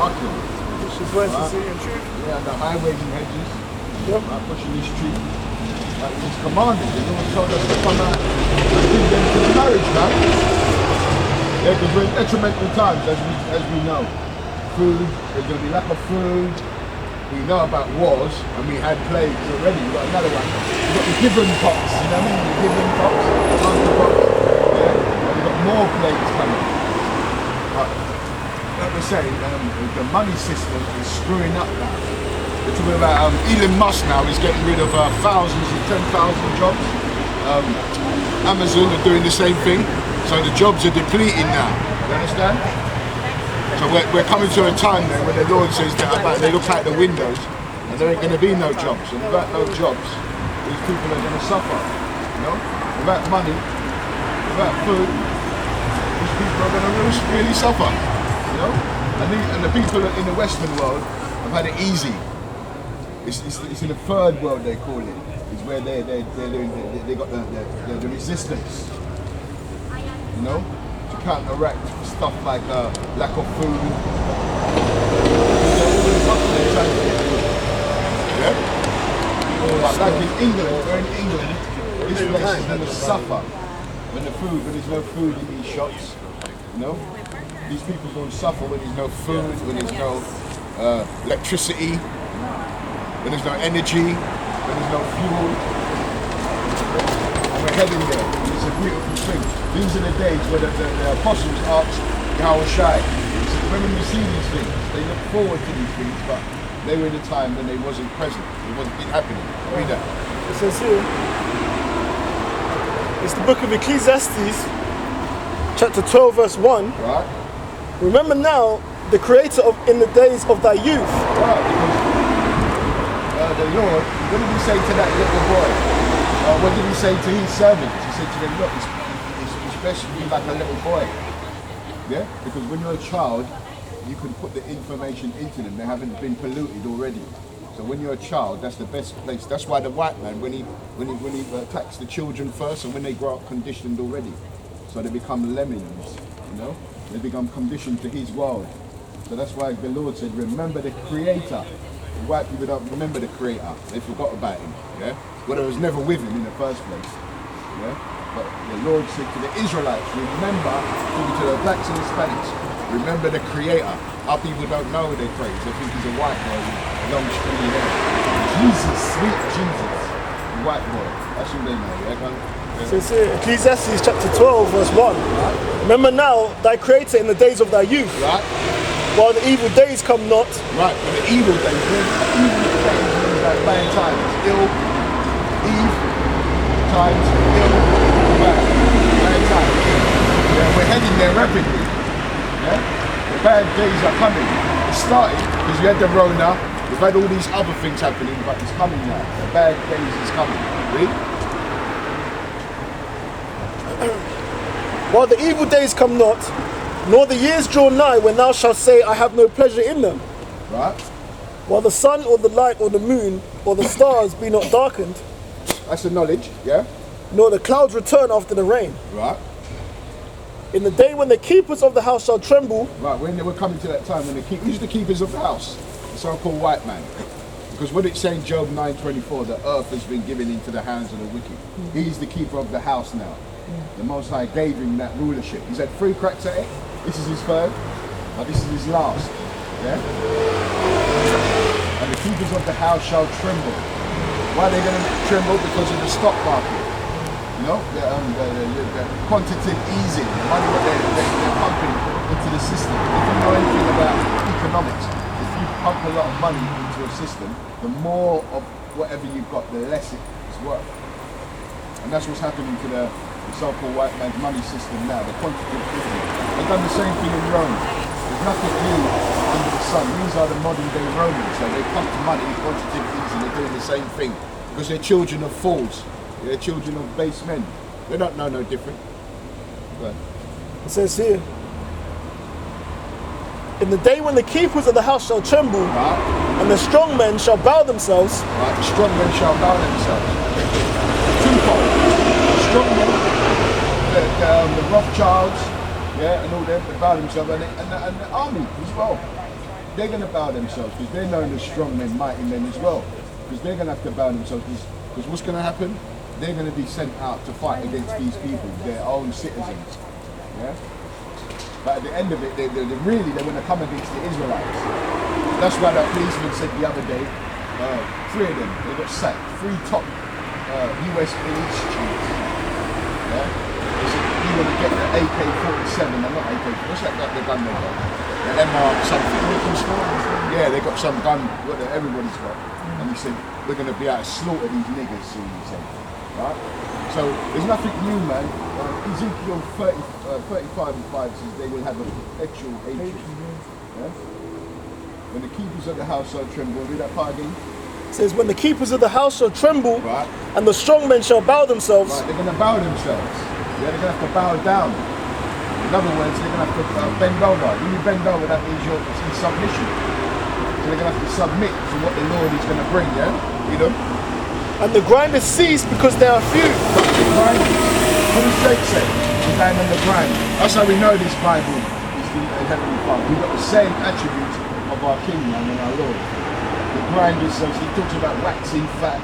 barking. Which is worth to see and truth. Yeah, and the highways and hedges. Yep. Pushing the street. It's commanded. The Lord told us to come out and bring them to the marriage, man. Yeah, because we're in detrimental times, as we know. Food, there's going to be lack of food. We know about wars, and we had plagues already. We've got another one. We've got the given pox, you know what I mean? The given pox, the monkeypox. Yeah, and we've got more plagues coming. But, like we're saying, the money system is screwing up now. We're talking about Elon Musk now is getting rid of thousands and 10,000 jobs. Amazon are doing the same thing. So the jobs are depleting now. You understand? So we're coming to a time then when the Lord says that about they look out the windows and there ain't going to be no jobs. And without no jobs, these people are going to suffer. You know? Without money, without food, these people are going to really suffer. You know? And the people in the Western world have had it easy. It's in the third world they call it. It's where they got the resistance. You know? To counteract stuff like lack of food. Yeah? But like in England, we're in England, this place is going to suffer when there's no food in these shops. You know? These people going to suffer when there's no food, when there's no electricity, when there's no energy, when there's no fuel. And we're heading there. It's a beautiful thing. These are the days where the apostles asked Yahushua. He said, when you see these things, they look forward to these things, but they were in a time when they wasn't present. It wasn't happening. Read that. It says here, it's the book of Ecclesiastes, chapter 12, verse 1. Right. Remember now the Creator in the days of thy youth. Right, because the Lord, what did he say to that little boy? What did he say to his servants? He said to them, look, it's best to be like a little boy. Yeah? Because when you're a child, you can put the information into them. They haven't been polluted already. So when you're a child, that's the best place. That's why the white man, when he attacks the children first, and when they grow up conditioned already, so they become lemmings, you know? They become conditioned to his world. So that's why the Lord said, remember the Creator. The white people don't remember the Creator. They forgot about him. Yeah? Well, I was never with him in the first place. Yeah? But the Lord said to the Israelites, remember, talking to the blacks and Hispanics, remember the Creator. Our people don't know who they praise. They think he's a white boy with long stringy hair. Jesus, sweet Jesus. The white boy. That's who they know. Yeah? So it's here, Ecclesiastes chapter 12, verse 1. Right. Remember now thy Creator in the days of thy youth. Right. While the evil days come not. Right, but the evil days means like bad times. Ill, times, ill, bad times. Yeah, we're heading there rapidly. Yeah? The bad days are coming. It started because we had the Rona, we've had all these other things happening, but it's coming now. The bad days is coming. Read? While the evil days come not, nor the years draw nigh when thou shalt say, I have no pleasure in them. Right. While the sun or the light or the moon or the stars be not darkened. That's the knowledge, yeah. Nor the clouds return after the rain. Right. In the day when the keepers of the house shall tremble. Right, we're coming to that time when who's the keepers of the house? The so-called white man. Because what it's saying, Job 9:24, the earth has been given into the hands of the wicked. He's the keeper of the house now. The Most High gave him that rulership. He's had 3 cracks at it. This is his third, but this is his last. Yeah? And the keepers of the house shall tremble. Why are they going to tremble? Because of the stock market. You know, the quantitative easing, the money that they're pumping into the system. If you know anything about economics, if you pump a lot of money into a system, the more of whatever you've got, the less it's worth. And that's what's happening to the so-called white man's money system now, the quantitative easing. They've done the same thing in Rome. There's nothing new under the sun. These are the modern day Romans. So they pump money, quantitative easing, they're doing the same thing. Because they're children of fools. They're children of base men. They don't know no different. But it says here, in the day when the keepers of the house shall tremble, right. And the strong men shall bow themselves. Right, the strong men shall bow themselves. Twofold. The strong men, the Rothschilds, yeah, and all them, they bow themselves, and the army as well. they're going to bow themselves because they're known as strong men, mighty men as well. Because they're going to have to bow themselves. Because what's going to happen? They're going to be sent out to fight against these people, their own citizens. Yeah. But at the end of it, they want to come against the Israelites. That's why that policeman said the other day, 3 of them, they got sacked. 3 top US police chiefs. Yeah? They said, you want to get the AK-47, and not AK, what's that the gun they got? The MR something. Yeah, they got some gun, what everybody's got. And he said, we're going to be out to slaughter these niggas soon, he said. Right? So there's nothing new, man. Ezekiel 35 and 5 says they will have a perpetual hatred. Yeah? When the keepers of the house shall tremble, read that part again. It says, when the keepers of the house shall tremble, right, and the strong men shall bow themselves. Right, they're going to bow themselves. Yeah, they're going to have to bow down. In other words, they're going to have to bend over. When you bend over, that means you're in submission. So they're going to have to submit to what the Lord is going to bring, yeah? You know? And the grinders cease because they are few. What does Jake say? The grind on the grind. That's how we know this Bible is the Heavenly Father. We've got the same attributes of our King and our Lord. The grind is, he talks about waxing fat,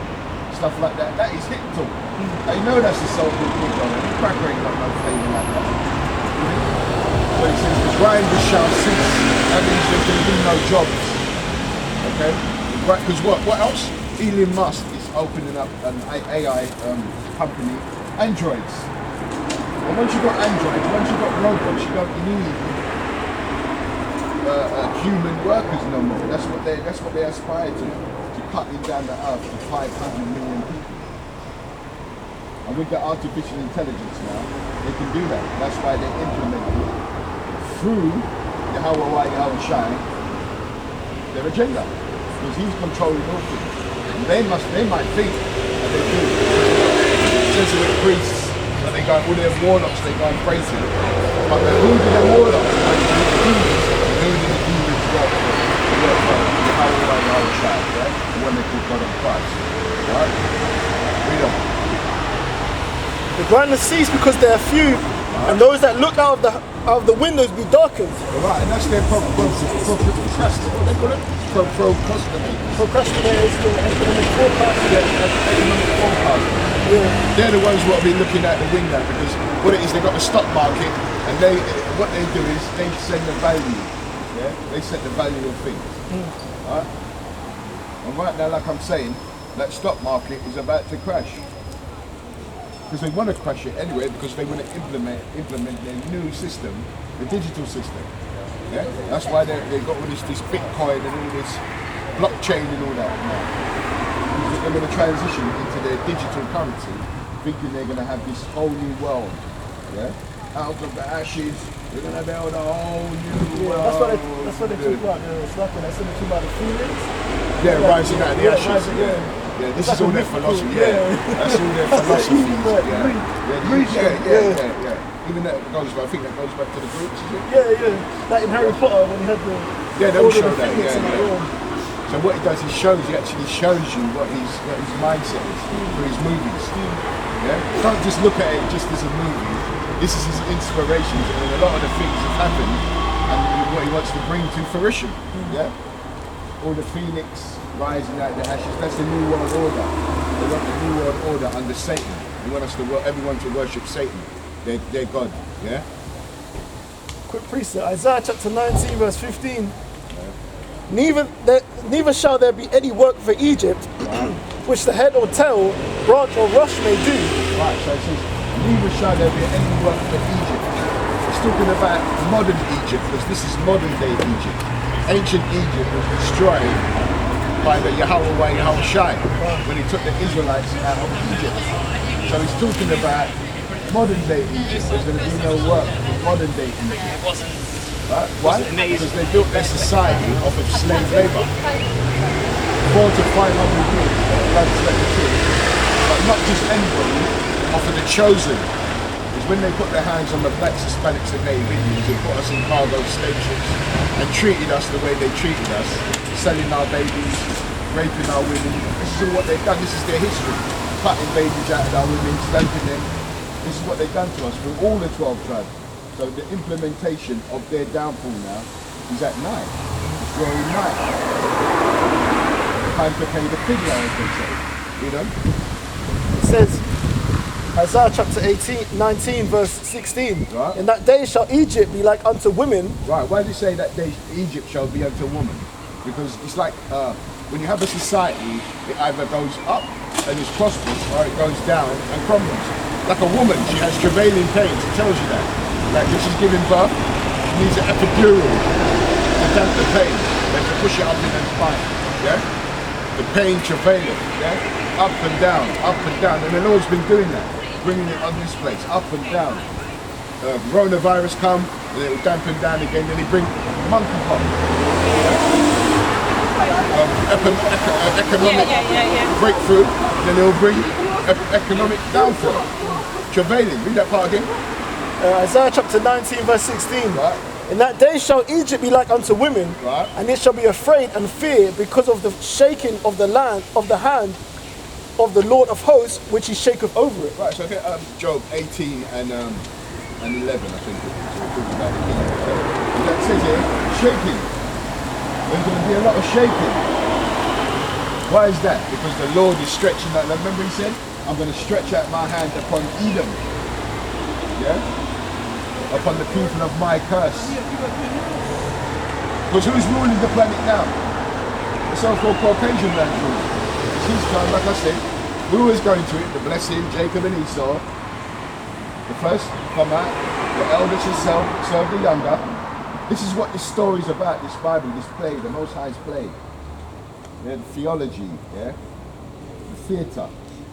stuff like that. That is hip talk. They know that's the soul good thing on it. The cracker ain't got no flavour like that. But he says the grinders shall cease. That means there can be no jobs. Okay? Because what else? Elon Musk is opening up an AI company, androids. And once you've got androids, once you've got robots, you don't need human workers no more. That's what they aspire to cutting down the earth to 500 million people. And with the artificial intelligence now, they can do that. That's why they implement it through the Yahweh Shai, their agenda. Because he's controlling all things. And they might think that they do. Jesuit priests, that they go, all their warlocks, they go and praise him. But who do the warlocks? Who do the demons work for? They work for the Yahweh Shai, right? The one they call God of Christ. Right? Read on. The grinders cease because they are few, and those that look out of the windows be darkened. Right, and that's their Procrastinators to economic forecasting. Economic forecasting. Yeah. They're the ones what will be looking out the window, because what it is, they've got the stock market, and what they do is they send the value. Yeah, they set the value of things. Right? And right now, like I'm saying, that stock market is about to crash. Because they want to crash it anyway, because they want to implement their new system, the digital system. Yeah, that's why they've got all this Bitcoin and all this blockchain and all that now. They're going to transition into their digital currency, thinking they're going to have this whole new world. Yeah, out of the ashes, they're going to build a whole new world. That's what they talk about. It's like when they talk about the feelings. Yeah, rising out of the ashes. Yeah, this is all their philosophy. Yeah, that's all their philosophy. Yeah. Even that goes back. I think that goes back to the Greeks, is it? Yeah. Like in Harry Potter when he had the they'll show that. Yeah. So what he does, he actually shows you what his mindset is through his movies. Yeah, don't just look at it just as a movie. This is his inspirations, and a lot of the things have happened, and what he wants to bring to fruition. Yeah, all the phoenix rising out of the ashes. That's the new world order. They want the new world order under Satan. They want everyone to worship Satan, their God. Yeah. Quick precept, Isaiah chapter 19 verse 15. Neither shall there be any work for Egypt, which the head or tail, branch or rush may do. Right, so it says, neither shall there be any work for Egypt. It's talking about modern Egypt, because this is modern day Egypt. Ancient Egypt was destroyed by the Yahweh Shai when he took the Israelites out of Egypt. So he's talking about modern day Egypt. There's going to be no work for modern day Egypt. Right? Why? Because they built their society off of slave labor. 400 to 500 years, but not just anybody, off of the chosen. Because when they put their hands on the blacks, Hispanics and Native Indians, they put us in cargo slave ships and treated us the way they treated us, selling our babies, raping our women. This is all what they've done. This is their history. Cutting babies out of our women, spanking them. This is what they've done to us through all the 12 tribes. So the implementation of their downfall now is at night. growing night. Time to pay the fiddler, as they say. You know? It says, Isaiah chapter 19 verse 16. Right. In that day shall Egypt be like unto women. Right, why do you say that day Egypt shall be unto woman? Because it's like when you have a society, it either goes up and is prosperous or it goes down and crumbles. Like a woman, she has travailing pains, it tells you that. Like when she's giving birth, she needs an epidural to damp the pain. Then to push it up in her spine. Yeah? The pain travailing, yeah? Up and down, and the Lord's been doing that, bringing it on this place, up and down. Coronavirus come, and it will dampen down again, then he bring monkeypox. Economic breakthrough, then he'll bring economic downfall. Travailing, read that part again. Isaiah chapter 19 verse 16. Right. In that day shall Egypt be like unto women, Right. and it shall be afraid and fear because of the shaking of the land, of the hand of the Lord of hosts, which he shaketh over it. Right, so I think Job 18 and 11, I think it's talking about the kingdom. So that says here, shaking. There's going to be a lot of shaking. Why is that? Because the Lord is stretching out. Remember he said, I'm going to stretch out my hand upon Edom. Yeah? Upon the people of my curse. Because who's ruling the planet now? The so-called Caucasian man ruling. It's his time, like I said. Who is going to it? The blessing, Jacob and Esau. The first come out, the elder shall serve the younger. This is what this story is about, this Bible, this play, the Most High's play. Yeah, the theology, yeah? The theatre,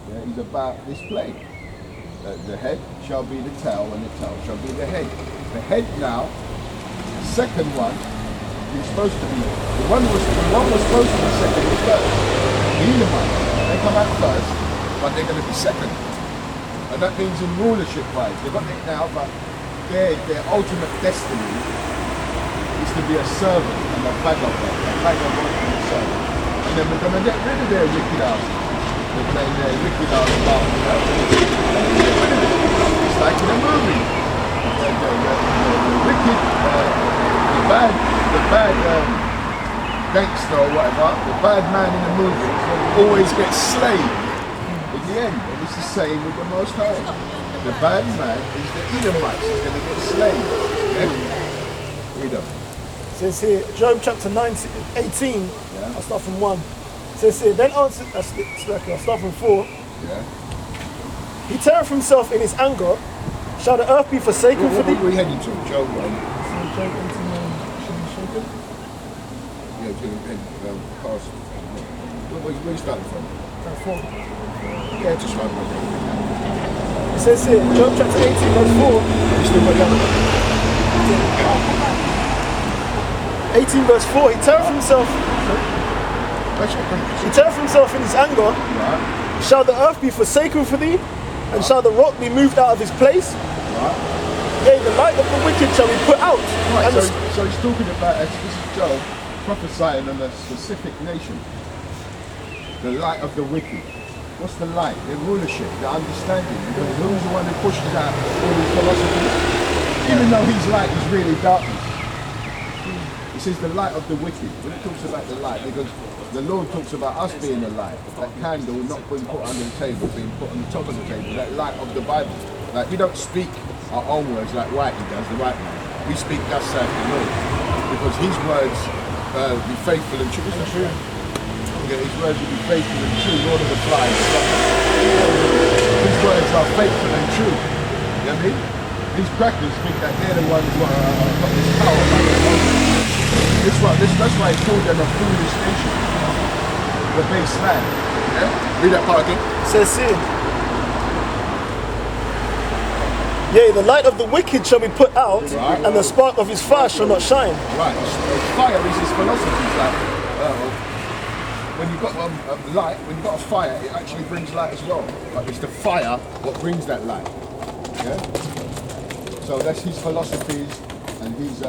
yeah, is about this play. The head shall be the tail, and the tail shall be the head. The head now, the second one, is supposed to be, the one was supposed to be second, was first. The Edomites, they come out first, but they're going to be second. And that means in rulership wise, they've got it now, but their ultimate destiny is to be a servant and a vagabond, and a servant. And then we're going to get rid of their wicked houses. They're playing their wicked house about, and then get rid of it. It's like in a movie. The wicked, the bad gangster or whatever, the bad man in the movie always gets slain in the end. And it's the same with the Most High. The bad man is the Edomites. He's going to get slain. Yeah? Edom. It says here, Job chapter 18, Yeah. I'll start from 1. It says here, then answered, I'll start from 4. Yeah. He teareth himself in his anger. Shall the earth be forsaken for thee? What are we heading to? Job 1. Job 18, shall be shaken? Yeah, it's going to head past. Where are you starting from? 4. Yeah, just right there. It says here, Job chapter 18, verse 4. You still got the other one? 18 verse 4. He teareth himself in his anger. Right. Shall the earth be forsaken for thee? And shall the rock be moved out of his place? Right. Yea, the light of the wicked shall be put out. Right, And so he's talking about, this is Job prophesying on a specific nation. The light of the wicked. What's the light? Their rulership, their understanding. Because who's the one who pushes out all these philosophies? Even though his light is really darkness. It says the light of the wicked. When it talks about the light, because the Lord talks about us being the light. That candle not being put under the table, being put on the top of the table. That light of the Bible. Like we don't speak our own words like Whitey does, the right man. We speak thus saith the Lord. Because his words be faithful and true. Isn't true? Yeah, his words will be faithful and true. Lord of the flies. His words are faithful and true. You know what I mean? These crackers think that they're the ones who got this power. That's why it's called them a foolish nation. The base land. Yeah? Read that part again. it says here, yea, the light of the wicked shall be put out, Right. and the spark of his fire shall not shine. Right. Fire is his philosophy. It's like, when you've got light, when you've got a fire, it actually brings light as well. But it's the fire what brings that light. Yeah? So that's his philosophies and his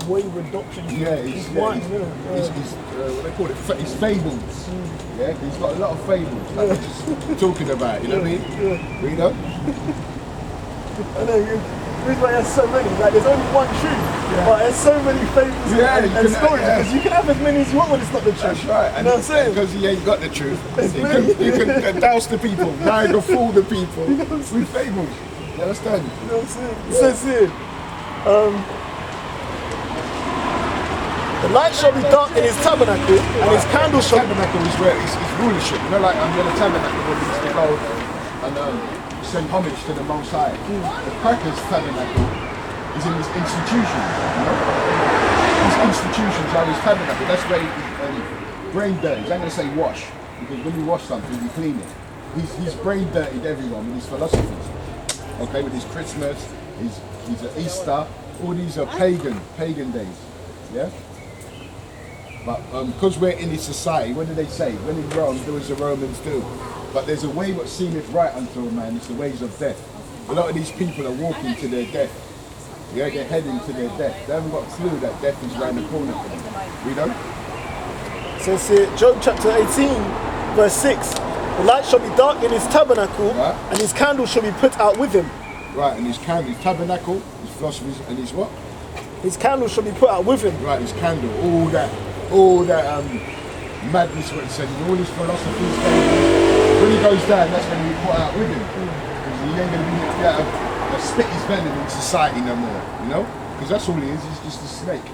Wayward doctrine. yeah, his what they call it, his fables. Yeah, he's got a lot of fables like we're just talking about, you know what I mean? Yeah. You know? I know, This why there's so many. Like there's only one truth, but there's so many fables and stories because you can have as many as you want when it's not the truth. That's right. You know what I'm saying? Because he ain't got the truth. You can douse the people. Now you can fool the people with fables. You understand? You know what I'm saying? It says here, the light shall be dark in his tabernacle, and his candle shall. The tabernacle is where it's rulership. You know, like under the tabernacle where we used to go and send homage to the Most High. The Crackers tabernacle is in this institution. You know? These institutions are his tabernacle. That's where brain dirty. I'm going to say wash, because when you wash something, you clean it. He's brain dirtied everyone with his philosophies. Okay, with his Christmas, his Easter, all these are pagan days. Yeah? But because we're in this society, what do they say? When in Rome, do as the Romans do. But there's a way what seemeth right unto a man, it's the ways of death. A lot of these people are walking to their death. Yeah, they're heading to their death. They haven't got a clue that death is around the corner for them. Read on. So it's Job chapter 18, verse 6. The light shall be dark in his tabernacle, and his candle shall be put out with him. Right, and his tabernacle, his philosophies, and his what? His candle shall be put out with him. Right, his candle, all that madness, what he said, all his philosophies. When he goes down, that's going to be put out with him. Because he ain't going to be able to spit his venom in society no more, you know? Because that's all he is, he's just a snake.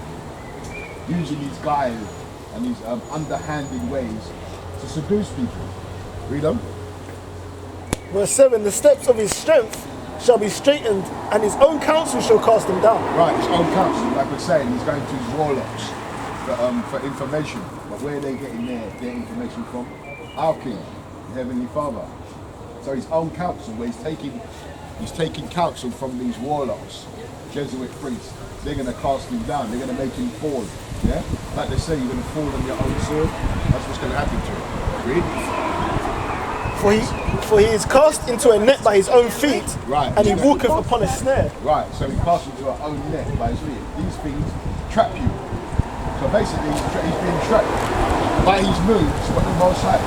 Using his guile and his underhanded ways to seduce people. Read on. Verse 7, the steps of his strength shall be straightened, and his own counsel shall cast him down. Right, his own counsel, like we're saying, he's going to his warlocks for information. But where are they getting their information from? Our King, the Heavenly Father. So his own counsel, where he's taking counsel from these warlocks, Jesuit priests. They're going to cast him down. They're going to make him fall. Yeah, like they say, you're going to fall on your own sword. That's what's going to happen to him. Read. For he is cast into a net by his own feet, and he walketh upon a snare. Right, so he cast into our own net by his feet. These things trap you. So basically, he's being trapped by his moves, but the Most High.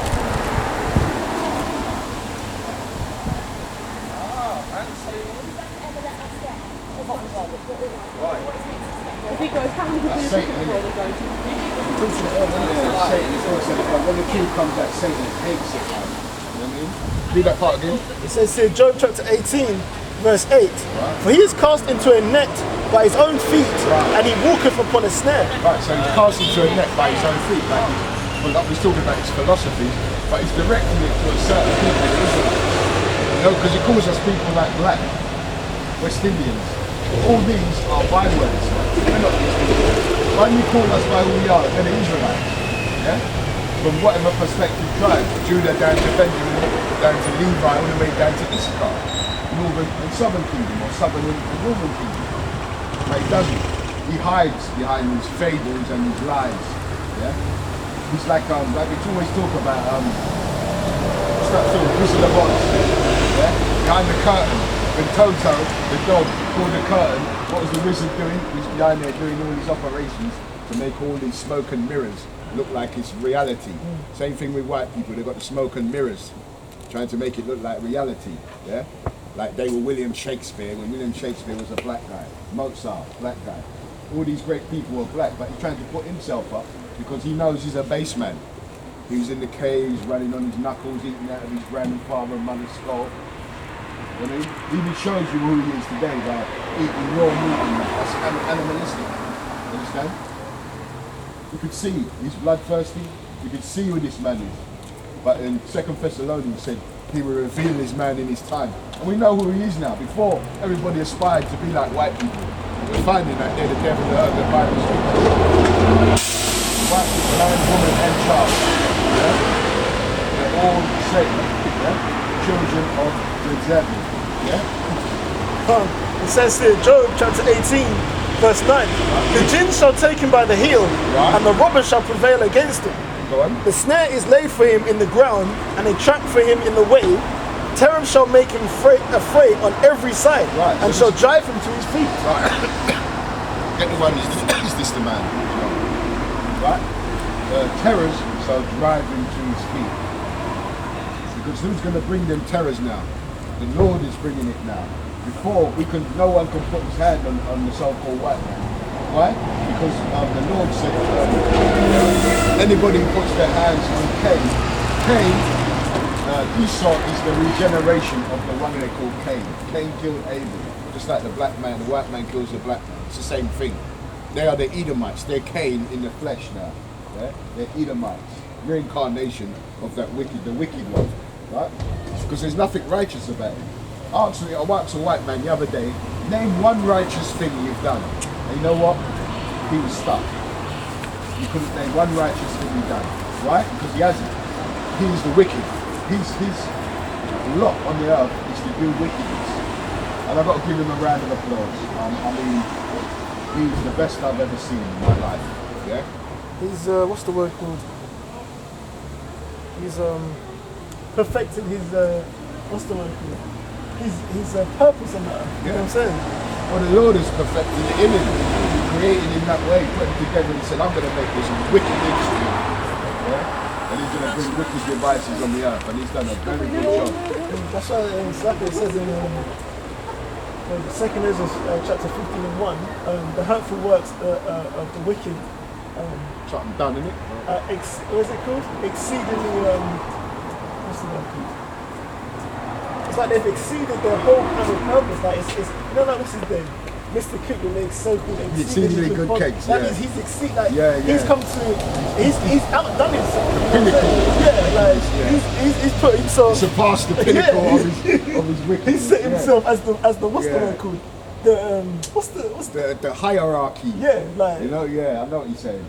If he goes, how many people Satan, before they go to? Satan, when the king comes out, Satan hates it. You know what I mean? Read that part again. It says here, Job chapter 18, verse 8. For he is cast into a net by his own feet, and he walketh upon a snare. Right, so he's cast into a net by his own feet. Like he's talking about his philosophy, but he's directing it to a certain people, isn't it? You know, because he calls us people like black, West Indians. All these are bywords. We're not these people. Why do you call us by who we are? They're the Israelites. Yeah? From whatever perspective tribe, Judah down to Benjamin, down to Levi, all the way down to Issachar, northern and southern kingdom, or southern and northern kingdom. But he doesn't. He hides behind his fables and his lies. Yeah? He's like we always talk about what's that film, Wizard of Oz. Yeah? Behind the curtain. When Toto, the dog, pulled the curtain, what was the wizard doing? He was behind there doing all these operations to make all these smoke and mirrors look like it's reality. Same thing with white people, they've got the smoke and mirrors, trying to make it look like reality. Yeah? Like they were William Shakespeare, when William Shakespeare was a black guy. Mozart, black guy. All these great people were black, but he's trying to put himself up because he knows he's a base man. He was in the caves, running on his knuckles, eating out of his grandfather and mother's skull. I mean, he even shows you who he is today by eating raw meat and that. That's animalistic. Understand? You could see he's bloodthirsty. You could see who this man is. But in 2 Thessalonians said he will reveal his man in his time. And we know who he is now. Before, everybody aspired to be like white people. We're finding that they're the devil, the Bible speaks. White people, man, woman, and child. Yeah? They're all Satan. Yeah? Children of the devil. Yeah? It says here, Job chapter 18, verse 9. The jinn shall take him by the heel, and the robber shall prevail against him. Go on. The snare is laid for him in the ground, and a trap for him in the way. Terror shall make him afraid on every side, and shall drive him to his feet. Right. Get the one, is this the man? Right? Terrors shall drive him to his feet. Because who's going to bring them terrors now? The Lord is bringing it now. before no one can put his hand on the so-called white man. Why? Because the Lord said anybody who puts their hands on Cain, Esau is the regeneration of the one they call Cain. Cain killed Abel, just like the black man, the white man kills the black man. It's the same thing. They are the Edomites. They're Cain in the flesh now. Yeah? They're Edomites, reincarnation of the wicked one, right? Because there's nothing righteous about him. I asked a white man the other day, name one righteous thing you've done. And you know what? He was stuck. You couldn't name one righteous thing he's done. Right? Because he hasn't. He's the wicked. His lot on the earth is to do wickedness. And I've got to give him a round of applause. I mean, he's the best I've ever seen in my life. Yeah? He's, what's the word called? He's perfecting his, what's the word called? His purpose on that. You know what I'm saying? Well, the Lord is perfecting the image. He created him that way, put him together and said, I'm going to make this wicked industry. Yeah? And he's going to bring wicked devices on the earth. And he's done a very good job. That's why it says in 2 Ezra chapter 15 and 1, the hurtful works of the wicked. Something done, isn't it? What is it called? Exceedingly, what's the word called? It's like they've exceeded their whole kind of purpose. Like it's you know, like what's his name? Mr. Cook who makes so-called exceedingly good cakes. That means he's exceeded. Like yeah. He's come to. He's outdone himself. Yeah, like he's put himself. Surpassed the pinnacle of his wickedness. He set himself as the what's the word called? What's the hierarchy. Yeah, like you know, I know what you're saying.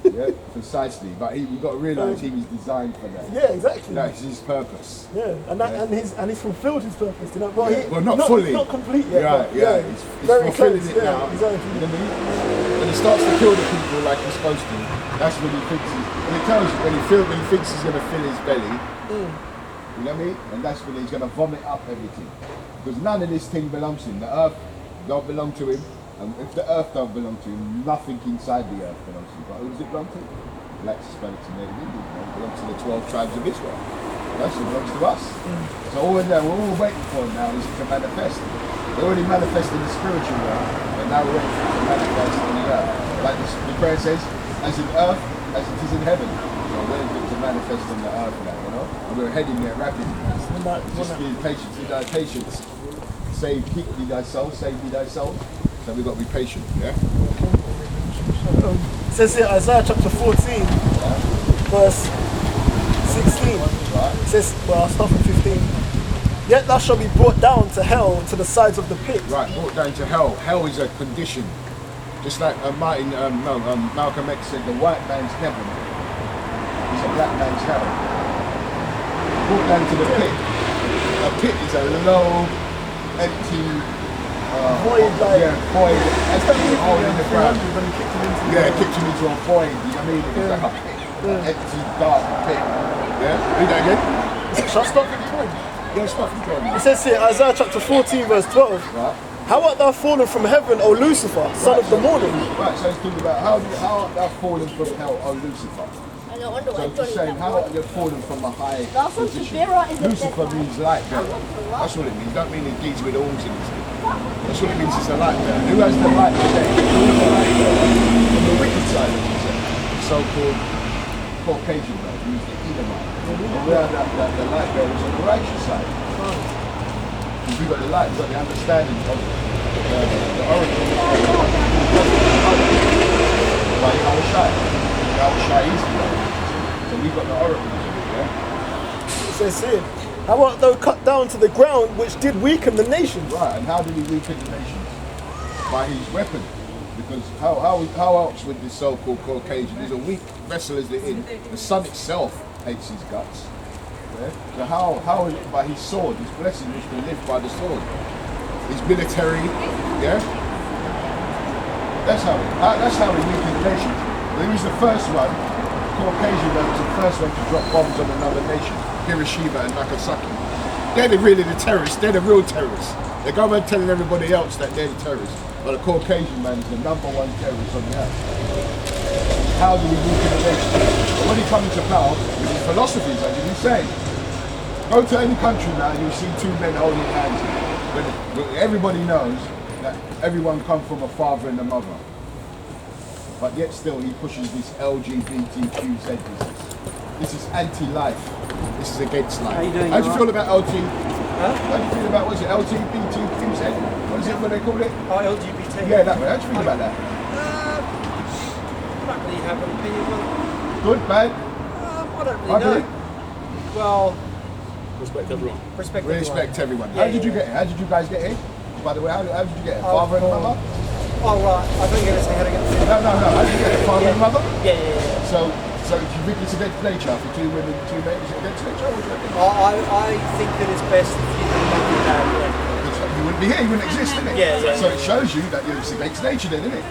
Yeah, precisely. But we've got to realise he was designed for that. Yeah, exactly. That's his purpose. Yeah, and he's fulfilled his purpose. You know, well, not fully, not complete yet. Yeah, he's fulfilling it now. Exactly. You know what I mean? When he starts to kill the people like he's supposed to, that's when he thinks when he tells you when he thinks he's going to fill his belly. You know what I mean? And that's when he's going to vomit up everything. Because none of this thing belongs to him. The earth don't belong to him. And if the earth don't belong to him, nothing inside the earth belongs to him. But who does it belong to? Blacks, Hispanics, and Native Indians. It belongs to the 12 tribes of Israel. That's what belongs to us. So all we're all waiting for now is to manifest. They already manifest in the spiritual realm, but now we're waiting for it to manifest in the earth. Like the prayer says, as in earth, as it is in heaven. So we're waiting for it to manifest on the earth now, you know? And we're heading there rapidly. Just be patient, patience. Save me thy soul, save me thy soul. So we've got to be patient, yeah? It says here, Isaiah chapter 14, verse 16. Right. It says, well, I'll start from 15. Yet thou shalt be brought down to hell, to the sides of the pit. Right, brought down to hell. Hell is a condition. Just like Malcolm X said, the white man's heaven is a black man's hell. Brought down to the pit. A pit is a low, empty, void, like void. Empty hole in the ground. Kicked him into a void. You know what I mean? It's like a pit, empty, dark pit. Yeah. Read that again. Shall I start from 12? Yeah, start from 12. It says here, Isaiah chapter 14, verse 12. Right. How art thou fallen from heaven, O Lucifer, son of the morning? Right. So it's talking about how art thou fallen from hell, O Lucifer. So it's saying how you're fallen from a high position. Lucifer means light bearer. That's what it means. Don't mean it deeds with horns in it. That's what it means. It's a light bearer. Who has the light today? Who is the light bearer? On the wicked side of it, so-called Caucasian man, who's the Edomite. And we are the light bearers on the righteous side. Because we've got the light, we've got the understanding of the oracle. By Yahushua is the oracle. So we've got the oracles of it, yeah? It says here, how art thou cut down to the ground, which did weaken the nations? Right, and how did he weaken the nations? By his weapon. Because how else would this so-called Caucasian, he's a weak vessel as the in. The sun itself hates his guts. Yeah? So how is it by his sword, his blessing which can live by the sword? His military, yeah? That's how he weakened the nations. He was the first one, Caucasian man was the first one to drop bombs on another nation, Hiroshima and Nagasaki. They're really the terrorists, they're the real terrorists. They go around telling everybody else that they're the terrorists, but the Caucasian man is the #1 terrorist on the earth. How do we weaken the nation? But when he comes to power, with his philosophies, as you say, go to any country now, you'll see two men holding hands. Everybody knows that everyone comes from a father and a mother. But yet still he pushes this LGBTQZ business. This is anti-life. This is against life. How you doing? How do you feel about LG? Huh? How do you feel about, what's it, LGBTQZ? What is it, what they call it? Oh, LGBT. Yeah, that way. How do you feel about that? I don't really have an opinion on it. Good, bad? I don't really Ugly? know. Well, Respect everyone. respect Respect everyone. Yeah, How did you yeah. get here? How did you guys get here? By the way, how did you get here? Oh, Father and oh. mother? Oh, right. I think you're going to say how to get No. How did you get here? Father and mother? Yeah. So do you think it's against nature for two women, two men? Is it against nature? What do you reckon? I think that it's best if you do mum and dad, yeah. You wouldn't be here, you wouldn't exist, innit? Yeah. So it shows you that it's against nature then, isn't it?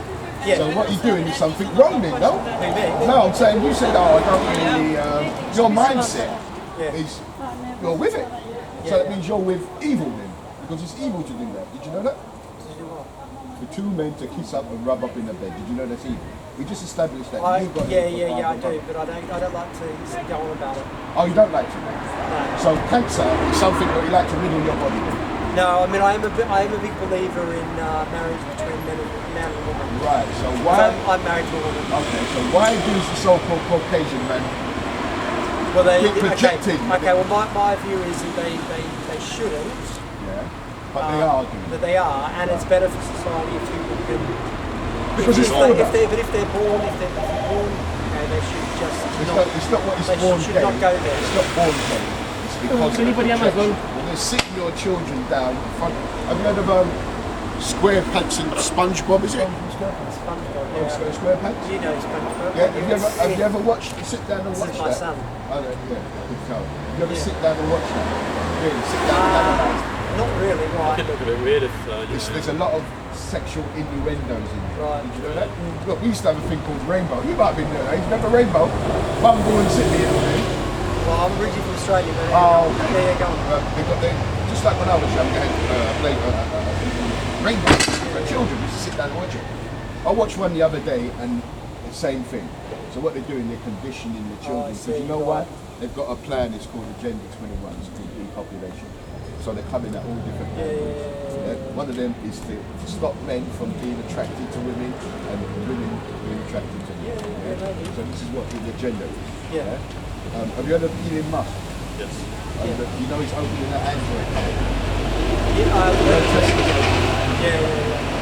Yeah. So what you're doing is something wrong then, no? Who, me? No, I'm saying you said, oh, I don't really, your mindset Yeah. is, you're with it. So that means you're with evil then, because it's evil to do that. Did you know that? For two men to kiss up and rub up in the bed, did you know that's evil? We just established that. I You got do, it for I father. do, but I don't like to go on about it. Oh, you don't like to? No. So cancer is something that you like to rid in your body then? No, I mean I am a big believer in marriage between man and woman. Right, so So why? I'm married to a woman. Okay, so why does the so-called Caucasian man Well, they keep projecting? Okay. Well, my view is that they shouldn't. Yeah, but they are doing That it. they are, and it's better for society if people can. Because it's if order. if they're born, okay, they should just It's not what it's they born should gay. not go there. It's not born gay. It's because of anybody the have as well? projection. When they're sitting your children down in front. Have you heard of SquarePants and SpongeBob? Is it? SpongeBob, yeah. SquarePants? You know SpongeBob. Yeah. Have you ever watched? Sit down and This watch is my that. son. Oh, no, yeah. Good tell. You ever Yeah. sit down and watch that? Really, sit down and analyse it. Not really, It right? could look a bit weird if There's a lot of sexual innuendos in it. Right. Did you know that? Look, we used to have a thing called Rainbow. You might have been there. You remember Rainbow? Bumble and Sydney and all them. Well, I'm originally from Australia, but Oh, okay. there you go. They got just like when I was young, they had Rainbow for children. We used to sit down and watch it. I watched one the other day and the same thing. So what they're doing, they're conditioning the children. Because you know why? They've got a plan, it's called Agenda 21, it's called depopulation. So they're coming at all different angles. One of them is to stop men from being attracted to women and women being attracted to men. So this is what the agenda is. Yeah. Have you heard of Elon Musk? yes. You know he's opening an Android company. Yeah, You know Tesla's opening. yeah.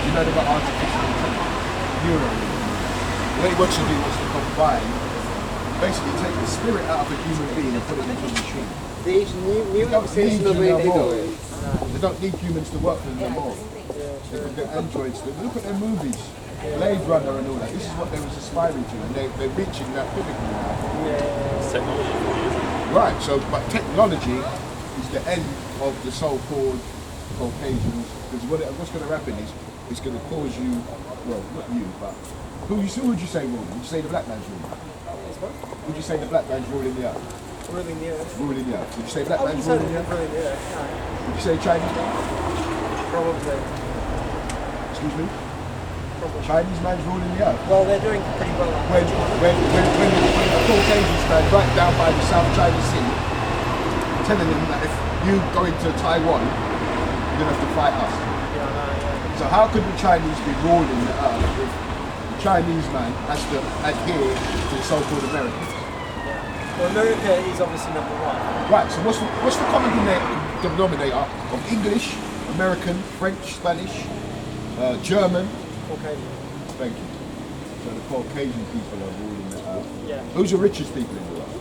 You know they've got artificial intelligence. What he wants to do is to combine, basically take the spirit out of a human being and put it into a machine. These new They don't need you no more. Androids. They don't need humans to work for them no more. The androids, look at their movies, Blade Runner and all that. This is what they was aspiring to, and they're reaching that pinnacle now. It's technology for you. Right. So, but technology is the end of the so-called Caucasians. Because what's going to happen is it's going to cause you, well, not you, but who would you say ruling? Would you say the black man's ruling? Would you say the black man's ruling the earth? Ruling the earth. Ruling the earth. Would you say black I wouldn't man's say ruling the that earth? ruling the earth. No, Would you say Chinese man? probably. Excuse me? Chinese man's ruling the earth. Well, they're doing pretty well. When the Caucasians man right down by the South China Sea, telling them that if you go into Taiwan, you're gonna have to fight us. Yeah, I know, yeah. So how could the Chinese be ruling the earth if the Chinese man has to adhere to the so-called Americans? Well, America is obviously number one. Right. So what's the common denominator of English, American, French, Spanish, German? Caucasian. Thank you. So the Caucasian people are ruling the earth. Yeah. Who's the richest people in the world?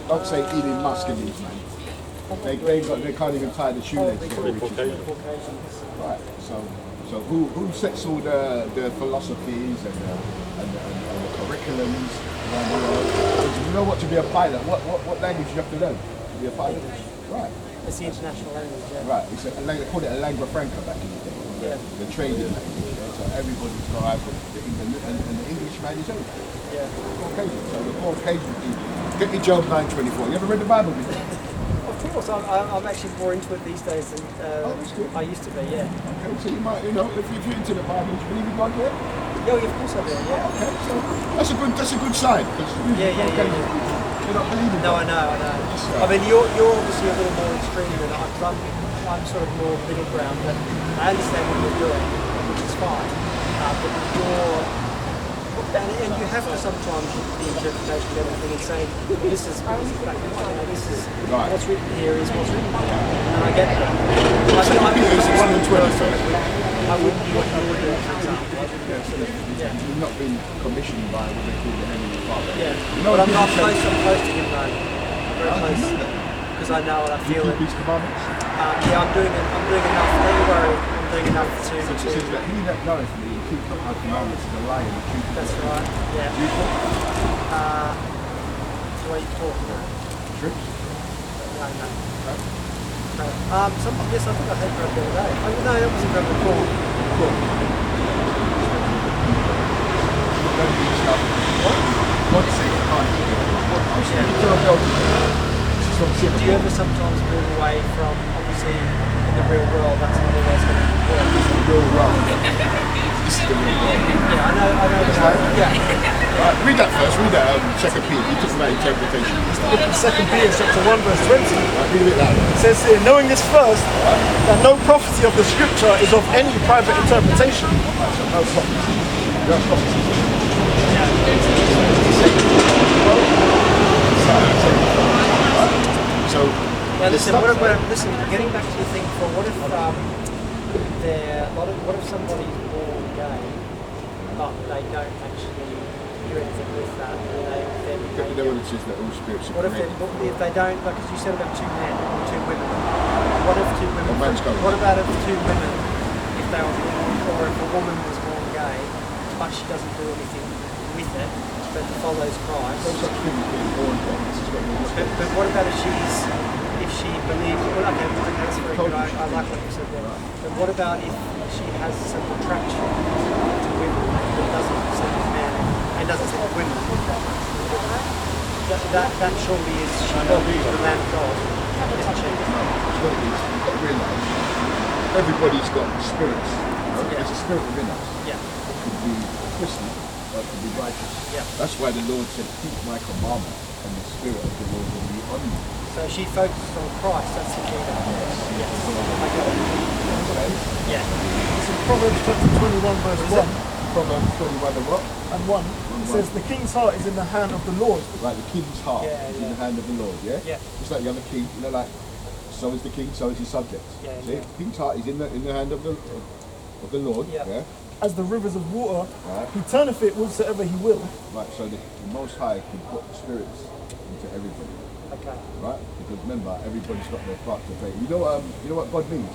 Don't say Elon Musk and these man. They can't even tie the shoelaces. Probably Caucasian. Caucasians. Right. So who sets all the philosophies and the curriculums around the world? Because you know what, to be a pilot, what language you have to learn to be a pilot? Right. It's the international language, yeah. Right. It's they called it a lingua franca back in the day. Yeah. The trading language. Yeah? So everybody's got either the English and the English man is over. Yeah. Caucasian. So the Caucasian people. Get me Job 9:24. You ever read the Bible before? Of course, I'm actually more into it these days than that's good. I used to be, yeah. Okay, so you might, if you're into the Bible, do you believe in God there? Yeah, of course I do, yeah. Okay, so that's a good sign. Because Yeah. You're not believing No, I God. know. That's I right. mean, you're obviously a little more extreme than I am. I'm sort of more middle ground. That I understand what you're doing, which is fine. But and you have to sometimes look at the interpretation of everything and say, this is black and white. This is what's written here is what's written here. And I get that. I wouldn't do what you would do, for example. You've not been commissioned by what they call the Heavenly Father. Yeah. You know, But I'm people say- close to him though. I'm very close. Because I know and I You feel keep it. His commandments. Yeah, I'm doing enough. Don't worry, I'm doing enough to. It says that he that knoweth me and keep not my commandments is a liar and the truth is That's not in him. right. Yeah. Do you think? That's what you're talking about. Trips? No. Yes, I think I heard Grub the other day. Oh, no, that wasn't Grub before. Cool. Don't do stuff. What? God says you can't do it. I'm speaking to a girl. This is from Do Singapore. you ever sometimes move away from, obviously, in the real world, that's not always going to work. Real wrong. This is the real world. Yeah, I know. Yeah. Right, read that first. Read that 2 Peter. You talk about interpretation. In 2 Peter chapter 1 verse 20, Right, read a bit louder. it says here, knowing this first, that no prophecy of the scripture is of any private interpretation. So no prophecy. No prophecy. So, Yeah, listen. stuff there. Listen. Getting back to the thing for what if what if somebody's born gay, but they don't actually do anything with that, and You know what it says that all spirits are What if created. if they don't, like as you said about 2 men or 2 women? What if 2 women? Well, man's got it. What about if 2 women, if they were born, or if a woman was born gay, but she doesn't do anything with it, but follows Christ? No such thing as being born gay. This is what we look at. But what about if she believes? Well, okay, that's very good. I like what you said there. But what about if she has some attraction to women, but doesn't sleep with men and doesn't sleep with women? That surely is she believes the man of God, isn't she? It's what it is. You've got to realise everybody's got spirits. Yeah. There's a spirit within us. Yeah. It could be Christian or it could be righteous. Yeah. That's why the Lord said, keep my commandments and the spirit of the Lord will be on you. So she focused on Christ. That's the key. Yes. Yeah. It's in Proverbs chapter 21 verse 1 Proverbs 21 and what? and 1. It says, the king's heart is in the hand of the Lord. Right, the king's heart Yeah, is in yeah. the hand of the Lord, yeah? Yeah. Just like you have a king, you know, like, so is the king, so is his subjects. Yeah, See? yeah. The king's heart is in the hand of the Lord, Yeah. yeah? As the rivers of water, Right. he turneth it whithersoever he will. Right, so the Most High can put spirits into everybody, Okay. right? Because remember, everybody's got their part to play. You know what God means?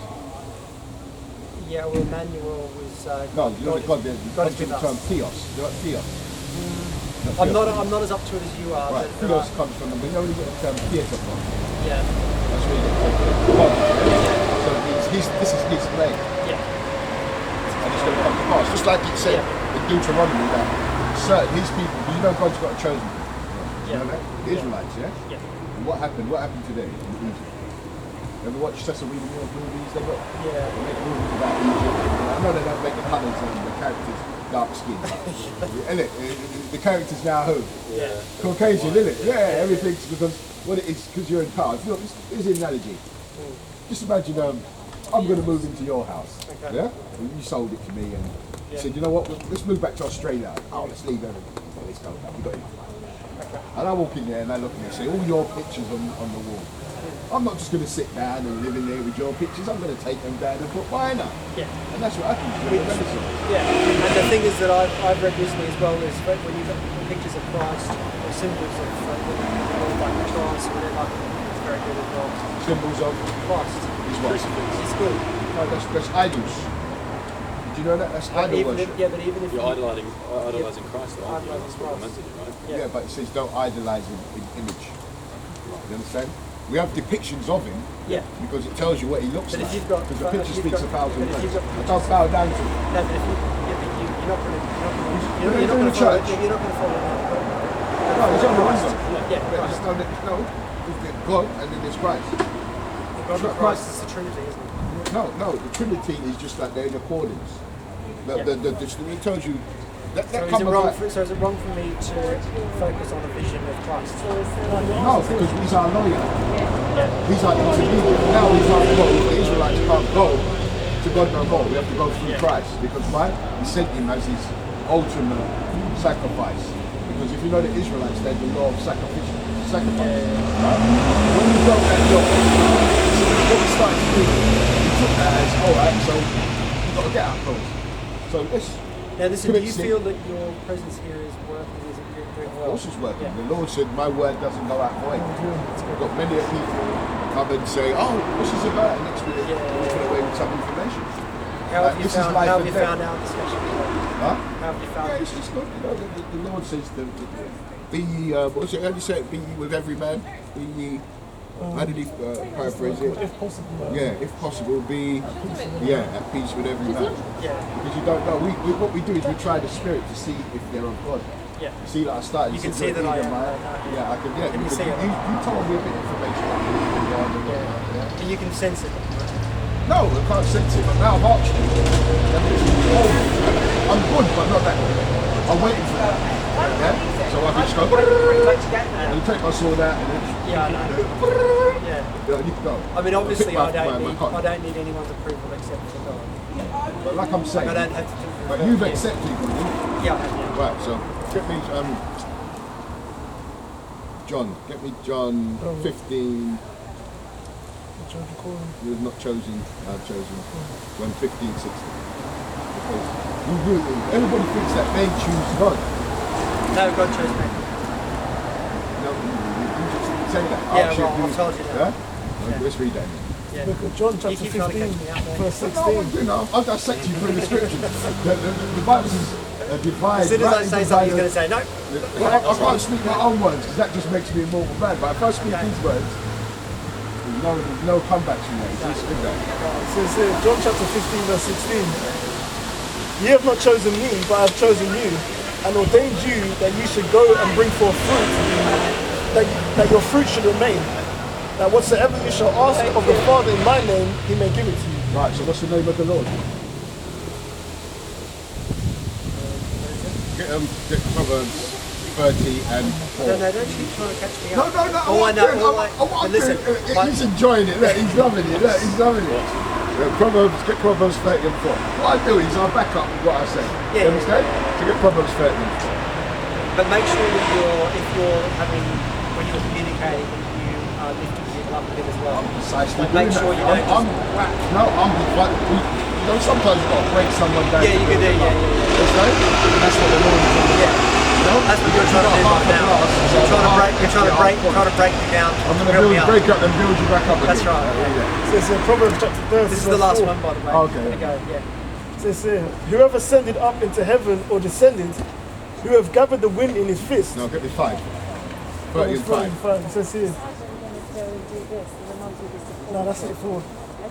Yeah. Well, Emmanuel was. No, you know what God means? God Comes is from with the term us. theos. You know what theos? I'm not as up to it as you are. Right, But, theos comes from, you know where you get the term theater from? yeah. That's where you get the term God. So it means this is his play. Yeah. And it's going to come to pass. Just like it said Yeah. in Deuteronomy that certain his people, you know God's got a chosen people. You Yeah. know that? The Israelites, yeah? Yeah. And what happened? What happened today in Egypt? You ever watch Cecil reading more movies? They got Yeah. they make movies about Egypt. I know they don't make the colours and the characters dark skinned. Isn't it? The characters now who? Yeah. Caucasian, isn't it? Yeah, everything's because what it is because you're in power. Look, this is an analogy. Just imagine I'm going to move into your house. Okay. Yeah? And you sold it to me and you said, you know what, let's move back to Australia. Oh, let's leave everything. Let's go. We've got enough money. And I walk in there and I look and they say, all your pictures on the wall. I'm not just going to sit down and live in there with your pictures. I'm going to take them down and put mine up. Yeah. And that's what happens with the Renaissance. Yeah. And the thing is that I've read recently as well is when you've got pictures of Christ or symbols of like Christ or whatever, it's very good as well. Symbols of Christ. is what? It's good. No, that's idols. Do you know that? That's But idol even worship. but even if You're idolizing Christ, though, aren't you? Idolising That's what Christ. it meant to do, right? Yeah, but it says don't idolize in image. You understand? We have depictions of him Yeah. because it tells you what he looks But if like. you've got- Because the but if picture you've speaks got- 1,000 but if you've words. got I don't bow down to him. No, but if you're not going to You're you're not in going to the follow church. you're not going to follow No, it's on the window. Yeah, But Christ. it's not, no, we've got God and then there's Christ. God not of Christ is the Trinity, isn't it? No, the Trinity is just like they're in accordance. It tells you So is it wrong for me to focus on a vision of Christ? No, because he's our lawyer. He's our intermediate. Now he's our God. The Israelites can't go to God no more. We have to go through Christ. Because why? He sent him as his ultimate sacrifice. Because if you know the Israelites, they had the law of sacrifice. Right? When you broke that law, what we started to do, we took that as, alright, so you've got to get our clothes. So let's Now listen, do you feel that your presence here is working? Is it doing well? Of course it's working. The Lord said, my word doesn't go out void. We've got many people come and say, oh, what's this about? And next minute, walking away with some information. How have you found our discussion? Huh? How have you found it's just good. You know, the Lord says to be ye, what's it, how do you say it? Be ye with every man. Be ye, how did he paraphrase it? If possible. Yeah, if possible, be at peace with every man. Yeah. Because you don't know. What we do is we try the spirit to see if they're of God. Yeah. See, like I started. You can see that I am. Yeah, I can. Yeah. Can you see it? You told me a bit of information about God and whatnot. And you can sense it. No, I can't sense it. But now I've asked you. I'm good, but not that good. I'm waiting for that. Yeah. So I can just go. And take my sword out and then. Yeah, I know. Yeah. You can go. I mean, obviously, I don't need anyone's approval except for God. But like I'm saying, I don't have to do it. but you've accepted God. Yeah, I have, yeah. Right. So get me John. Get me John 15. You have not chosen. I've chosen. John 15, 16. Because everybody thinks that they choose God. No, God chose me. No, you just say that. Yeah, well, I've told you that. Yeah? Let's read that. Yeah. Look at John chapter You keep trying to 15, catch me out there. verse No, 16. you know, I'll dissect you through the scriptures. The Bible says divide. As soon as I say something, he's going to say no. Well, I can't speak my own words because that just makes me a mortal man. But if I speak these words, there's no comebacks from that. It's just that. It says here, John chapter 15, verse 16. Ye have not chosen me, but I have chosen you, and ordained you that you should go and bring forth fruit, that your fruit should remain. That whatsoever you shall ask of the Father in my name, he may give it to you. Right, so what's the name of the Lord? Get Proverbs 30 and 4. No, don't keep trying to catch me No, out. Listen, he's enjoying it. Look, he's loving it. Look, he's loving it. Get Proverbs 30 and 4. What I do is I back up with what I say. Yeah, You understand? So get Proverbs 30 and 4. But make sure that when you're communicating, that you are lifting people up a bit as well. Precisely. Like, make sure you don't just whack. You know, sometimes you've got to break someone down. Yeah, you can do, yeah. Understand? And that's what the Lord is all about. You know? That's what you're trying to do right now. You're trying to break me down. I'm going to break up and build you back up again. That's right. It says in Proverbs chapter 30, This is the last one, by the way. Okay. There you go, yeah. It says here, whoever ascended up into heaven or descended, who have gathered the wind in his fist. No, get me 5. 30 and 5. It says here. No, that's it, 4.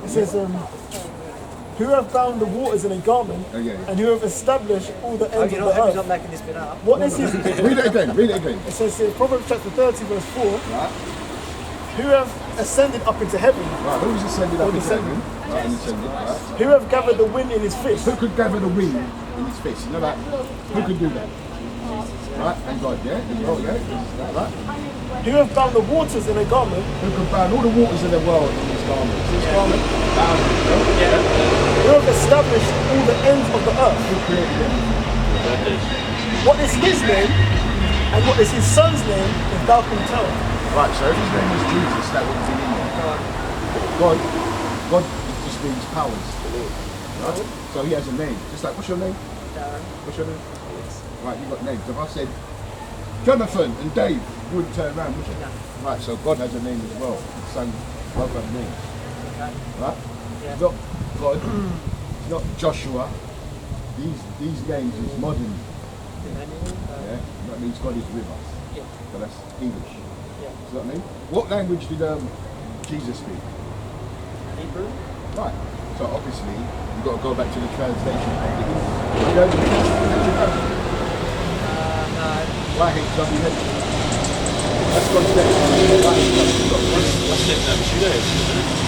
It says, who have bound the waters in a garment, and who have established all the ends of the You're earth. not making this bit up. What is his... Read it again. It says here, Proverbs chapter 30, verse 4. Right. Who have ascended up into heaven, Right, who's ascended up Or into descended. heaven? Right, and ascended, right. who have gathered the wind in his fist. Who could gather the wind in his fist? You know that? Who could do that? Right, and God, yeah? Oh, yeah? That, right? Who have bound the waters in a garment. Who could bound all the waters in the world in his garment? His garment? Bound it, you know? Yeah. Who have established all the ends of the earth. Who created it? What is his name, and what is his son's name, if thou can tell? Right, so if his name was Jesus, that would be in there. God just means powers. Right? So he has a name. Just like, what's your name? Darren. What's your name? Right, you've got names. If I said Jonathan and Dave, you wouldn't turn around, would you? No. Right, so God has a name as well. His son both have names. Okay. Right? Yeah. It's not God, it's not Joshua. These names is modern. Yeah? That means God is with us. Yeah. So that's English. Yeah. See what I mean? What language did Jesus speak? Hebrew? Right. So obviously, you've got to go back to the translation of the English. You know the translation? No. YHWH. That's God's name.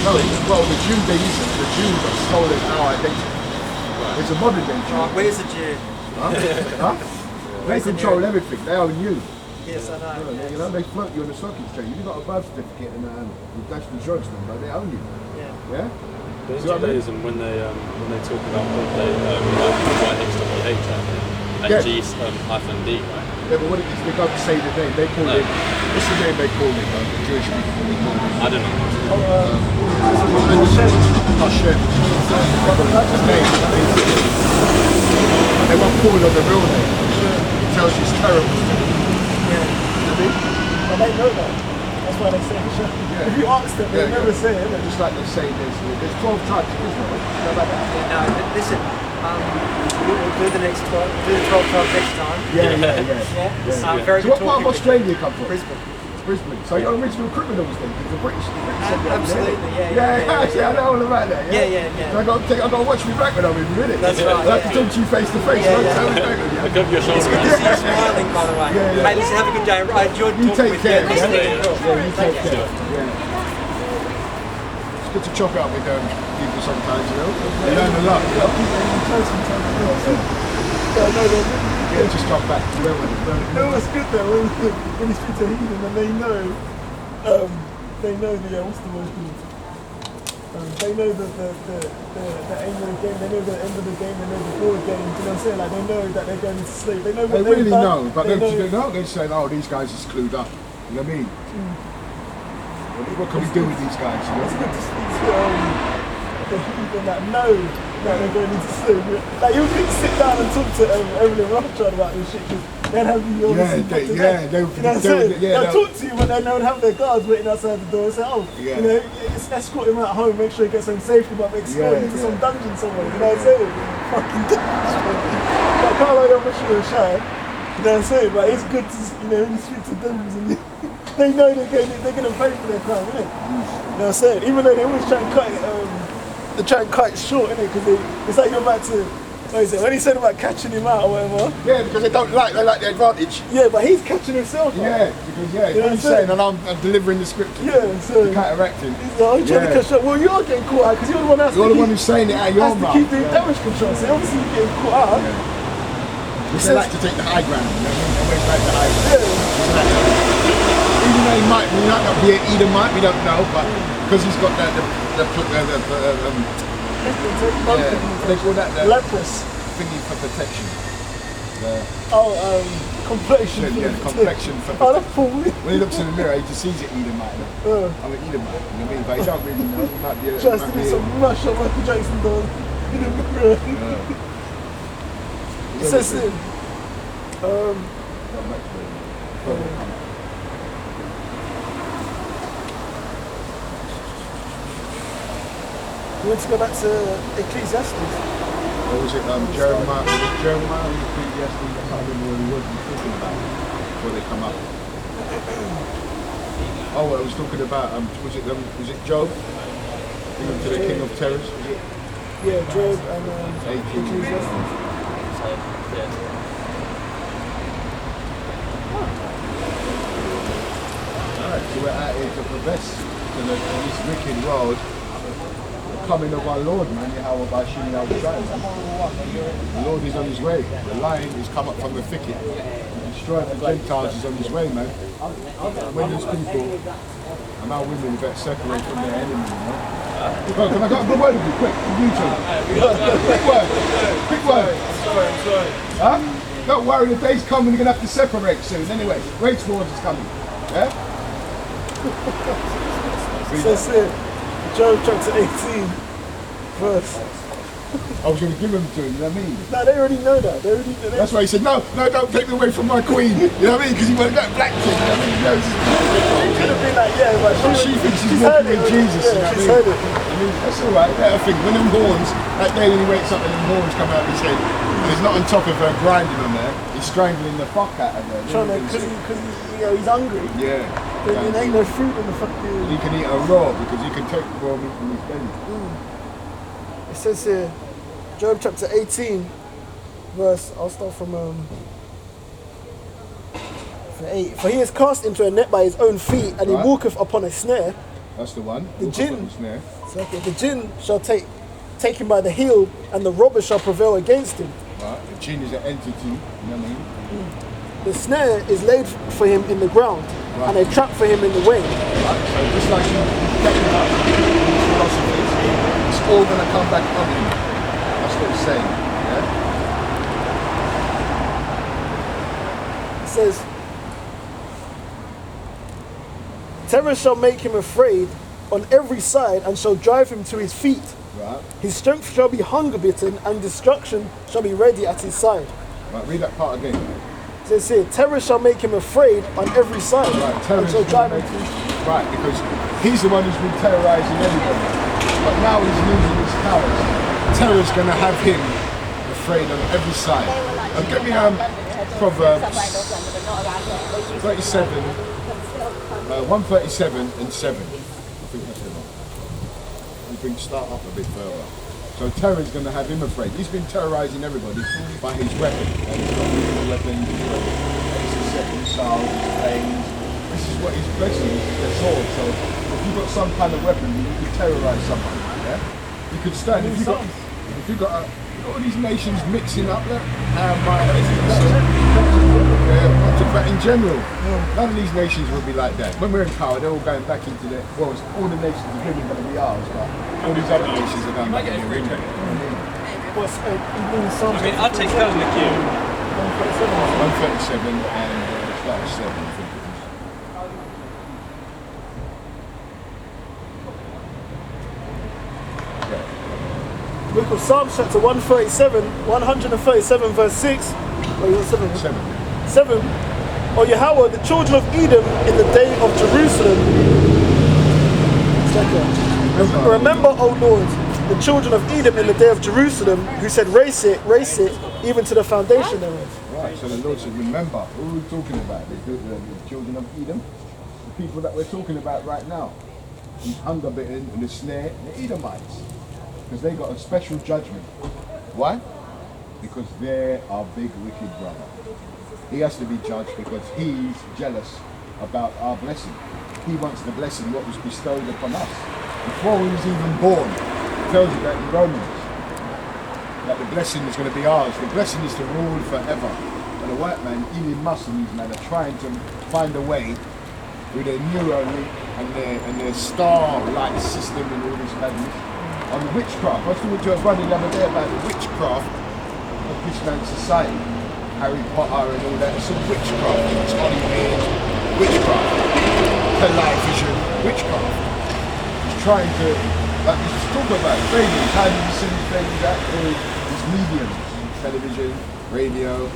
No, well, the Judaism, the Jews have stolen our identity. It's a modern day Jew. Right, where's the Jew? Huh? They control everything. They own you. Yes, I know. You know, they float you on the stock exchange. You've got a birth certificate and national insurance number. They own you. Yeah. Yeah. But in Judaism, when they talk about God, they write HWH-D, right? Yeah, but what it is, they don't say the name. They call it. What's the name they call it? The Jewish people. They call it. I don't know. Hashem. That's his name. They won't call it on the real name. It tells you it's terrible. Yeah. But they know that. That's why they say Hashem. If you ask them, they never say it. Just like they say there's 12 tribes of Israel. You know about that? No, but listen, we'll do the 12 tribes next time. Yeah. Very So good what part of talking. Australia you come from? Brisbane. Brisbane. So you're original criminals then? Because the British said that. Absolutely, Yeah, I know all about that. Yeah. So I got to watch me back when I'm in a minute. That's right, I have to talk to you face to face. Yeah. Pick up your It's shoulder. good to see you smiling, by the way. Yeah. Hey, listen, have a good day. I enjoyed You talking take with care. you. Yeah, Yeah. you take care. Yeah. It's good to chop it up with people sometimes, you know. They learn a lot, you know. Yeah, just come back to where we're learning. No, it's good though when you speak to a heathen and they know the what's the word called? They know the aim of the game. They know the end of the game. They know the forward game. You know what I'm saying? Like they know that they're going into sleep. They know what They really done. know, but they they're not going to say, oh, these guys are clued up. You know what I mean? What can we do with these guys? You It's know? good to speak to the heathen that know that they're going into sleep. Like you could sit down and talk to Evelyn Rothschild about this shit because they'd have you obviously they they'll talk to you but then they would have their guards waiting outside the door and say, oh, you know, escort him out home, make sure he gets home safely, but escort him to some dungeon somewhere. You know what I'm saying? Fucking dungeon. But I can't like that much of a shy. You know what I'm saying? But it's good to, you know, when you speak to demons and they know they're going to pay for their crime, innit? You know what I'm saying? Even though they always try and cut it, they try and cut it short, innit? Because it's like you're about to, what is it? When he said about catching him out or whatever. Yeah, because they like the advantage. Yeah, but he's catching himself out. Yeah, because You know what what I'm he's saying, and I'm delivering the scripture. Yeah, so You're counteracting. he's like, I'm trying to catch up. Well, you're getting caught out because you're the one that's You're the one who's saying it out of your has to mouth. keep doing damage control. So obviously you're getting caught out. They like to take the high ground. You know? They always like the high ground. Yeah. Even though he might not be an Edomite, we don't know, but because he's got the they call that the Leprous. thingy for protection. Complexion. Yeah, the complexion for Oh, protection. that's Paul. When he looks in the mirror, he just sees it Edomite. I'm an Edomite, you know what I mean? But he don't really know. He might be a, Tries to do some rush on Michael Jackson does in the mirror. It says it. You want to go back to Ecclesiastes? Or was it Jeremiah? Was it Jeremiah who Ecclesiastes? I can't remember what he was talking about before they come up. Oh, well, I was talking about, was it Job? Even to the King of Terrors, was it? Yeah, Job and 18. Ecclesiastes. Alright, so we're out here to profess to this wicked world the coming of our Lord, man. Yahweh Bashim Yahushai. The Lord is on his way. The lion is come up from the thicket. Destroying the Gentiles is on his way, man. When these people and our women better separate from their enemy, you know? Well, can I got a good word with you, quick, you two? Quick word. Sorry. Huh? Don't worry, the day's coming, you're going to have to separate soon. Anyway, race wars is coming. Yeah? Says it. Job chapter 18, verse. I was going to give them to him, you know what I mean? No, they already know that. They That's why he said, no, don't take me away from my queen. You know what I mean? Because he went that black thing, you know what I mean? He knows She could have been like, yeah, but she thinks she's heard walking it. with Jesus, you know Yeah, she's what I heard mean? it. I mean, that's all right. Let her think. When them horns, that day when he wakes up and them horns come out of his head, and he's not on top of her grinding on there, he's strangling the fuck out of her. Because he's hungry. Yeah. There ain't no fruit in the fucking... He can eat her raw because he can take the raw meat from his belly. It says here, Job chapter 18, verse, I'll start from 8. For he is cast into a net by his own feet, and he walketh upon a snare. That's the one. The jinn, snare. so, okay, the jinn shall take him by the heel, and the robber shall prevail against him. Right? The jinn is an entity, you know what I mean? The snare is laid for him in the ground, Right. and a trap for him in the way. Right? So just like you getting up these philosophies, it's all going to come back on him. That's what it's saying. Yeah? It says, terror shall make him afraid on every side, and shall drive him to his feet. Right? His strength shall be hunger bitten, and destruction shall be ready at his side. Right, read that part again. So it says, terror shall make him afraid on every side, Right, terror and shall drive him to Right, because he's the one who's been terrorizing everybody. But now he's losing his powers. Terror's going to have him afraid on every side. Give me Proverbs 37, 137 and 7. I think that's the one. You can start up a bit further. So terror's going to have him afraid. He's been terrorizing everybody by his weapon. And he's got his weapon, he's a second child, his planes. This is what he's blessing, the sword. So if you've got some kind of weapon, you can terrorize somebody. Yeah? You could stand. If you've got all these nations mixing up, look, but in general, none of these nations will be like that. When we're in power, they're all going back into their, well, all the nations are really going to be ours, but all these other nations are going back into their region. I'd take that in the queue. 137 and start at 7, I think it is. Book of Psalms chapter 137 verse 6. Or is it 7? 7. O Yahweh, the children of Edom in the day of Jerusalem. Remember, O Lord, the children of Edom in the day of Jerusalem, who said, race it, even to the foundation thereof. Right, so the Lord said, remember, who are we talking about? The children of Edom? The people that we're talking about right now. The hunger bitten and the snare, the Edomites. Because they got a special judgment. Why? Because they're our big wicked brother. He has to be judged because he's jealous about our blessing. He wants the blessing, what was bestowed upon us. Before he was even born, it tells you that in Romans, that the blessing is going to be ours. The blessing is to rule forever. And the white man, even Muslims, man, are trying to find a way with their neural link and their star-like system and all this madness on witchcraft. I was talking to a brother the other day about the witchcraft of this man's society. Harry Potter and all that. It's all witchcraft. It's Hollywood, witchcraft. Live vision, witchcraft. He's trying to, like, he's talking about radio. How did you see these radios out? All these mediums, television, radio,